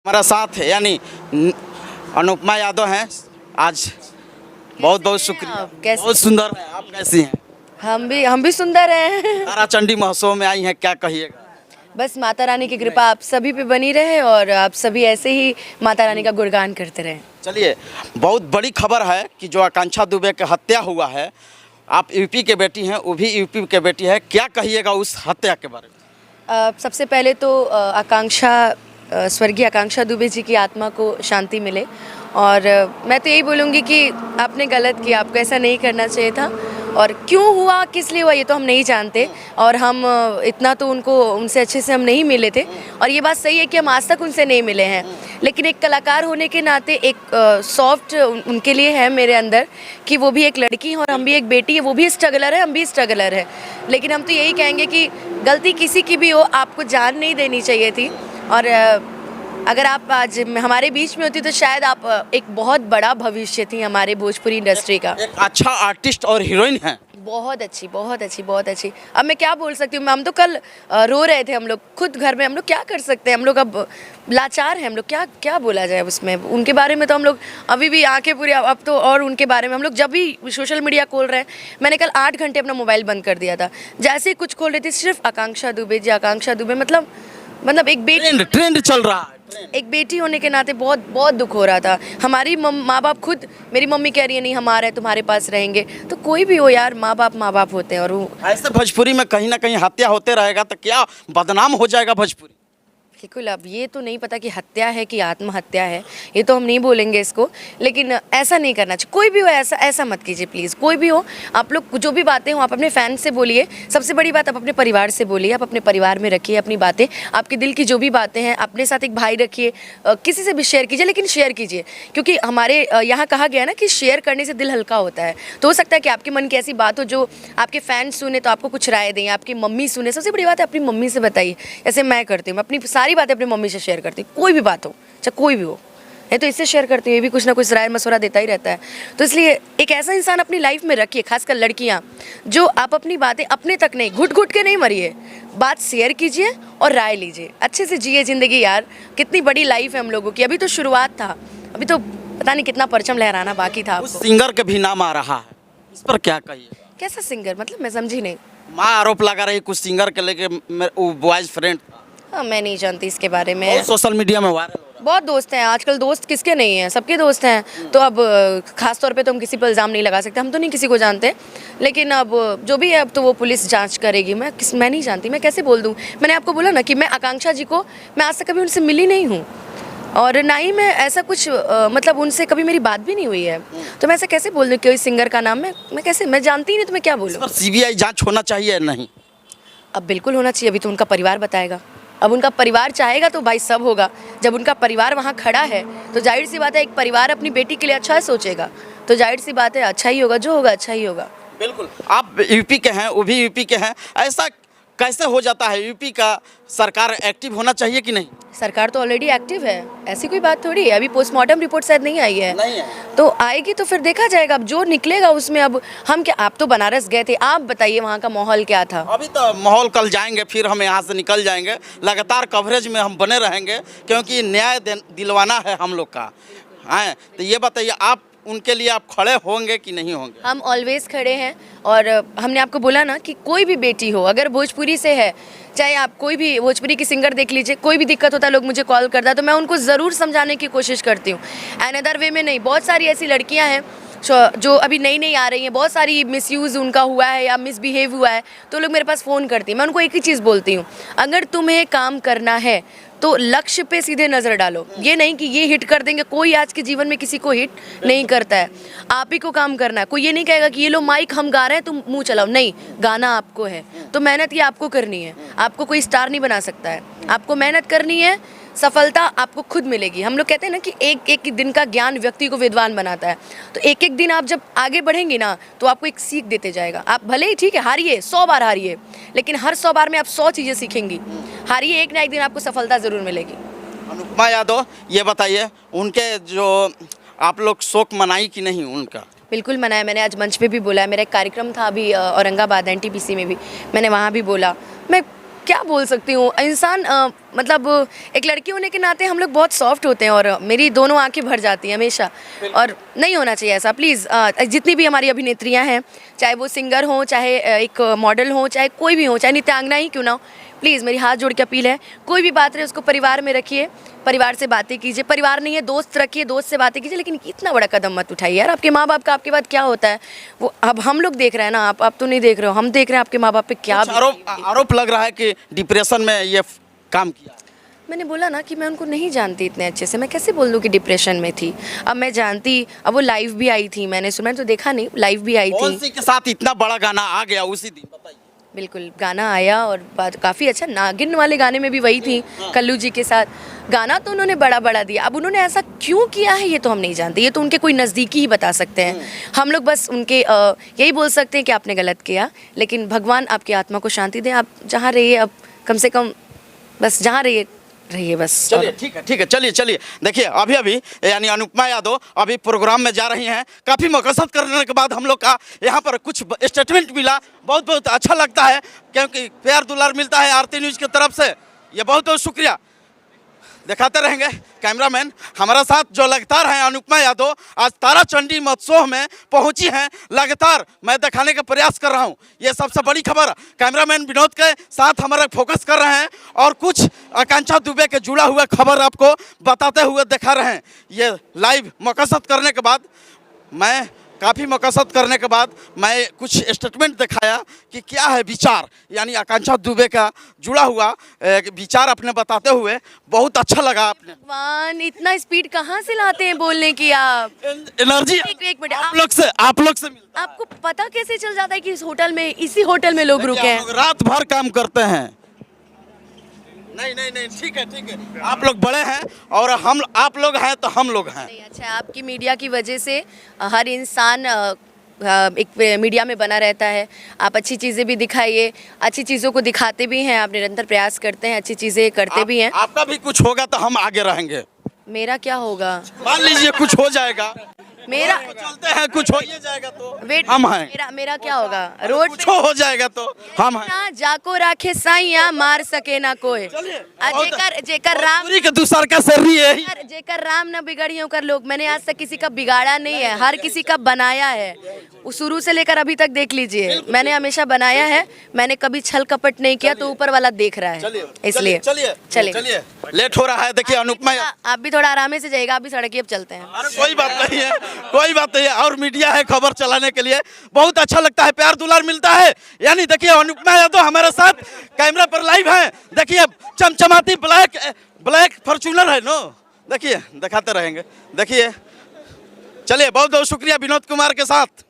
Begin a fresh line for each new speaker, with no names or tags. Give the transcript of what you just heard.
हमारा साथ है यानी अनुपमा यादव हैं। आज बहुत बहुत शुक्रिया।
आप कैसे?
बहुत सुंदर है। आप कैसी हैं?
हम भी सुंदर हैं।
ताराचंडी महोत्सव में आई हैं, क्या कहिएगा?
बस माता रानी की कृपा आप सभी पे बनी रहे और आप सभी ऐसे ही माता रानी का गुणगान करते रहें।
चलिए, बहुत बड़ी खबर है कि जो आकांक्षा दुबे की हत्या हुआ है। आप यूपी के बेटी हैं, वो भी यूपी के बेटी है, क्या कहिएगा उस हत्या के बारे में?
सबसे पहले तो स्वर्गीय आकांक्षा दुबे जी की आत्मा को शांति मिले और मैं तो यही बोलूँगी कि आपने गलत किया, आपको ऐसा नहीं करना चाहिए था। और क्यों हुआ, किस लिए हुआ, ये तो हम नहीं जानते और हम इतना तो उनसे अच्छे से हम नहीं मिले थे। और ये बात सही है कि हम आज तक उनसे नहीं मिले हैं, लेकिन एक कलाकार होने के नाते एक सॉफ्ट उनके लिए है मेरे अंदर कि वो भी एक लड़की है और हम भी एक बेटी है। वो भी स्ट्रगलर है, हम भी स्ट्रगलर है। लेकिन हम तो यही कहेंगे कि गलती किसी की भी हो, आपको जान नहीं देनी चाहिए थी। और अगर आप आज हमारे बीच में होती तो शायद आप एक बहुत बड़ा भविष्य थी हमारे भोजपुरी इंडस्ट्री का।
एक अच्छा आर्टिस्ट और हीरोइन है।
बहुत अच्छी, बहुत अच्छी, बहुत अच्छी। अब मैं क्या बोल सकती हूँ, हम तो कल रो रहे थे हम लोग खुद घर में। हम लोग क्या कर सकते हैं, हम लोग अब लाचार हैं। हम लोग क्या क्या बोला जाए उसमें। उनके बारे में तो हम लोग अभी भी आंखें पूरी, अब तो और उनके बारे में हम लोग जब भी सोशल मीडिया खोल रहे हैं। मैंने कल 8 घंटे अपना मोबाइल बंद कर दिया था। जैसे ही कुछ खोल रही थी सिर्फ आकांक्षा दुबे जी, आकांक्षा दुबे। मतलब एक बेटी,
ट्रेंड चल रहा है।
एक बेटी होने के नाते बहुत बहुत दुख हो रहा था। हमारी माँ बाप खुद, मेरी मम्मी कह रही है नहीं हम आ रहे हैं तुम्हारे पास रहेंगे। तो कोई भी हो यार, माँ बाप होते हैं। और वो
ऐसे भोजपुरी में कहीं ना कहीं हत्या होते रहेगा तो क्या बदनाम हो जाएगा भोजपुरी?
बिल्कुल, अब ये तो नहीं पता कि हत्या है कि आत्महत्या है, ये तो हम नहीं बोलेंगे इसको। लेकिन ऐसा नहीं करना चाहिए, कोई भी हो ऐसा मत कीजिए प्लीज़। कोई भी हो, आप लोग जो भी बातें हो आप अपने फैन से बोलिए। सबसे बड़ी बात, आप अपने परिवार से बोलिए। आप अपने परिवार में रखिए अपनी बातें, आपके दिल की जो भी बातें हैं अपने साथ एक भाई रखिए। किसी से भी शेयर कीजिए, लेकिन शेयर कीजिए, क्योंकि हमारे यहाँ कहा गया ना कि शेयर करने से दिल हल्का होता है। तो हो सकता है कि आपके मन की ऐसी बात हो जो आपके फैन सुने तो आपको कुछ राय दें, आपकी मम्मी सुने। सबसे बड़ी बात है अपनी मम्मी से बताइए। जैसे मैं करती हूँ, मैं अपनी सारी बातें अपनी मम्मी से शेयर करती हूँ। कोई भी बात हो, चाहे कोई भी हो, है तो इससे शेयर करती हूँ। ये भी कुछ ना कुछ राय मशवरा देता ही रहता है। तो इसलिए एक ऐसा इंसान अपनी लाइफ में रखिए, खासकर लड़कियाँ, जो आप अपनी बातें अपने तक नहीं, घुट घुट के नहीं मरिए। बात शेयर कीजिए और राय लीजिए। अच्छे से जिए ज़िंदगी यार। कितनी बड़ी लाइफ है हम लोगों की। अभी तो शुरुआत था, अभी तो पता नहीं कितना परचम लहराना बाकी था।
उस सिंगर के भी नाम आ रहा है, इस पर क्या कहिएगा?
कैसा सिंगर, मतलब मैं समझी नहीं।
माँ आरोप लगा रही कुछ सिंगर के लेके, वो बॉयज फ्रेंड था।
हाँ, मैं नहीं जानती इसके बारे में।
बहुत सोशल मीडिया में वायरल हो रहा
बहुत दोस्त हैं आजकल, दोस्त किसके नहीं हैं, सबके दोस्त हैं। तो अब खास तौर पे तो हम किसी पर इल्ज़ाम नहीं लगा सकते, हम तो नहीं किसी को जानते। लेकिन अब जो भी है, अब तो वो पुलिस जांच करेगी। मैं नहीं जानती, मैं कैसे बोल दूँ। मैंने आपको बोला ना कि मैं आकांक्षा जी को, मैं आज तक कभी उनसे मिली नहीं हूँ और ना ही मैं ऐसा कुछ मतलब उनसे कभी मेरी बात भी नहीं हुई है। तो मैं ऐसा कैसे बोल दूँ कि इस सिंगर का नाम मैं कैसे, मैं जानती ही नहीं, तो मैं क्या
है। इस
बोलूँ।
पर सीबीआई जांच होना चाहिए या नहीं?
अब बिल्कुल होना चाहिए, अभी तो उनका परिवार बताएगा। अब उनका परिवार चाहेगा तो भाई सब होगा। जब उनका परिवार वहाँ खड़ा है तो जाहिर सी बात है, एक परिवार अपनी बेटी के लिए अच्छा सोचेगा, तो जाहिर सी बात है अच्छा ही होगा, जो होगा अच्छा ही होगा।
बिल्कुल। आप यूपी के हैं, वो भी यूपी के हैं, ऐसा कैसे हो जाता है? यूपी का सरकार एक्टिव होना चाहिए कि नहीं?
सरकार तो ऑलरेडी एक्टिव है, ऐसी कोई बात थोड़ी है। अभी पोस्टमार्टम रिपोर्ट शायद नहीं आई है।
नहीं है
तो आएगी तो फिर देखा जाएगा, अब जो निकलेगा उसमें। अब हम क्या, आप तो बनारस गए थे, आप बताइए वहाँ का माहौल क्या था।
अभी तो माहौल, कल जाएंगे फिर हम यहाँ से निकल जाएंगे। लगातार कवरेज में हम बने रहेंगे क्योंकि न्याय दिलवाना है हम लोग का। हाँ, तो ये बताइए, आप उनके लिए आप खड़े होंगे कि नहीं होंगे?
हम ऑलवेज खड़े हैं। और हमने आपको बोला ना कि कोई भी बेटी हो, अगर भोजपुरी से है, चाहे आप कोई भी भोजपुरी की सिंगर देख लीजिए, कोई भी दिक्कत होता है लोग मुझे कॉल करता है, तो मैं उनको ज़रूर समझाने की कोशिश करती हूँ। अनदर वे में नहीं। बहुत सारी ऐसी लड़कियाँ हैं जो अभी नई आ रही हैं, बहुत सारी मिसयूज़ उनका हुआ है या मिसबिहेव हुआ है, तो लोग मेरे पास फ़ोन करती हैं। मैं उनको एक ही चीज़ बोलती हूँ, अगर तुम्हें काम करना है तो लक्ष्य पे सीधे नज़र डालो। ये नहीं कि ये हिट कर देंगे, कोई आज के जीवन में किसी को हिट नहीं करता है। आप ही को काम करना है। कोई ये नहीं कहेगा कि ये लो माइक हम गा रहे हैं तुम मुंह चलाओ, नहीं, गाना आपको है तो मेहनत ये आपको करनी है। आपको कोई स्टार नहीं बना सकता है, आपको मेहनत करनी है, सफलता आपको खुद मिलेगी। हम लोग कहते हैं ना कि एक दिन का ज्ञान व्यक्ति को विद्वान बनाता है। तो एक दिन आप जब आगे बढ़ेंगे ना, तो आपको एक सीख देते जाएगा। आप भले ही ठीक है हारिए, 100 बार हारिए, लेकिन हर 100 बार में आप 100 चीज़ें सीखेंगी। हारिए, एक ना एक दिन आपको सफलता ज़रूर मिलेगी।
अनुपमा यादव, ये बताइए, उनके जो आप लोग शोक मनाई कि नहीं उनका?
बिल्कुल मनाया, मैंने आज मंच पे भी बोला है। मेरा एक कार्यक्रम था अभी औरंगाबाद NTPC में भी, मैंने वहाँ भी बोला। मैं क्या बोल सकती हूँ, इंसान मतलब एक लड़की होने के नाते हम लोग बहुत सॉफ्ट होते हैं, और मेरी दोनों आंखें भर जाती हैं हमेशा, और नहीं होना चाहिए ऐसा प्लीज़। जितनी भी हमारी अभिनेत्रियाँ हैं, चाहे वो सिंगर हों, चाहे एक मॉडल हों, चाहे कोई भी हो, चाहे नित्यांगना ही क्यों ना हो, प्लीज़ मेरी हाथ जोड़ के अपील है, कोई भी बात रहे उसको परिवार में रखिए, परिवार से बातें कीजिए, परिवार नहीं है दोस्त रखिए, दोस्त से बातें कीजिए, लेकिन इतना बड़ा कदम मत उठाइए यार। आपके माँ बाप का आपके बाद क्या होता है वो अब हम लोग देख रहे हैं ना, आप तो नहीं देख रहे हो, हम देख रहे हैं आपके माँ बाप पे क्या
कुछ आरोप लग रहा है कि डिप्रेशन में ये काम किया।
मैंने बोला ना कि मैं उनको नहीं जानती इतने अच्छे से, मैं कैसे बोल दूँ कि डिप्रेशन में थी। अब मैं जानती, अब वो लाइव भी आई थी, मैंने सुना तो देखा नहीं, लाइव भी आई थी।
सी के साथ इतना बड़ा गाना आ गया उसी दिन, बताइए।
बिल्कुल गाना आया, और बात काफ़ी अच्छा, नागिन वाले गाने में भी वही थी कल्लू जी के साथ, गाना तो उन्होंने बड़ा दिया। अब उन्होंने ऐसा क्यों किया है ये तो हम नहीं जानते, ये तो उनके कोई नज़दीकी ही बता सकते हैं। हम लोग बस उनके यही बोल सकते हैं कि आपने गलत किया, लेकिन भगवान आपकी आत्मा को शांति दें। आप जहाँ रहिए, अब कम से कम बस जहाँ रहिए बस।
चलिए ठीक है चलिए देखिए, अभी यानी अनुपमा यादव अभी प्रोग्राम में जा रही हैं। काफ़ी मकसद करने के बाद हम लोग का यहाँ पर कुछ स्टेटमेंट मिला, बहुत अच्छा लगता है, क्योंकि प्यार दुलार मिलता है आरती न्यूज़ की तरफ से, ये बहुत शुक्रिया। दिखाते रहेंगे कैमरामैन हमारा साथ। जो लगातार हैं अनुपमा यादव आज तारा चंडी महोत्सव में पहुंची हैं, लगातार मैं दिखाने का प्रयास कर रहा हूं, ये सबसे बड़ी खबर। कैमरामैन विनोद के साथ हमारा फोकस कर रहे हैं और कुछ आकांक्षा दुबे के जुड़ा हुआ खबर आपको बताते हुए दिखा रहे हैं। ये लाइव मकसद करने के बाद काफ़ी मकसद करने के बाद मैं कुछ स्टेटमेंट दिखाया कि क्या है विचार, यानी आकांक्षा दुबे का जुड़ा हुआ विचार अपने बताते हुए बहुत अच्छा लगा। आपने
भगवान इतना स्पीड कहाँ से लाते हैं बोलने की आप?
एनर्जी
एक मिनट,
आप लोग से मिलता है।
आपको पता कैसे चल जाता है कि इस होटल में, इसी होटल में लोग रुके हैं?
रात भर काम करते हैं। नहीं ठीक है आप लोग बड़े हैं और आप लोग हैं तो हम लोग हैं।
नहीं, अच्छा, आपकी मीडिया की वजह से हर इंसान एक मीडिया में बना रहता है। आप अच्छी चीज़ें भी दिखाइए, अच्छी चीज़ों को दिखाते भी हैं, आप निरंतर प्रयास करते हैं, अच्छी चीज़ें करते भी हैं।
आपका भी कुछ होगा तो हम आगे रहेंगे।
मेरा क्या होगा?
मान लीजिए कुछ हो जाएगा,
मेरा
चलते हैं, कुछ हो जाएगा तो
वेट,
हम हैं।
मेरा क्या होगा? रोड
कुछ हो जाएगा तो हम हैं।
ना जाको राखे साइया मार सके ना कोई। जेकर राम
पूरी के दूसर का सर्री है,
जेकर राम ना बिगड़ियों कर लोग। मैंने आज तक किसी का बिगाड़ा नहीं है, हर किसी का बनाया है। वो शुरू से लेकर अभी तक देख लीजिए, मैंने हमेशा बनाया है, मैंने कभी छल कपट नहीं किया, तो ऊपर वाला देख रहा है। इसलिए चलिए
लेट हो रहा है। देखिए अनुपमा,
आप भी थोड़ा आराम से जाइएगा, आप भी सड़क अब चलते हैं।
अरे कोई बात नहीं है, कोई बात नहीं है। और मीडिया है खबर चलाने के लिए, बहुत अच्छा लगता है, प्यार दुलार मिलता है। यानी देखिए अनुपमा यादव हमारे साथ कैमरा पर लाइव है। देखिए चमचमाती ब्लैक फॉर्च्यूनर है नो, देखिए दिखाते रहेंगे। देखिए चलिए, बहुत शुक्रिया विनोद कुमार के साथ।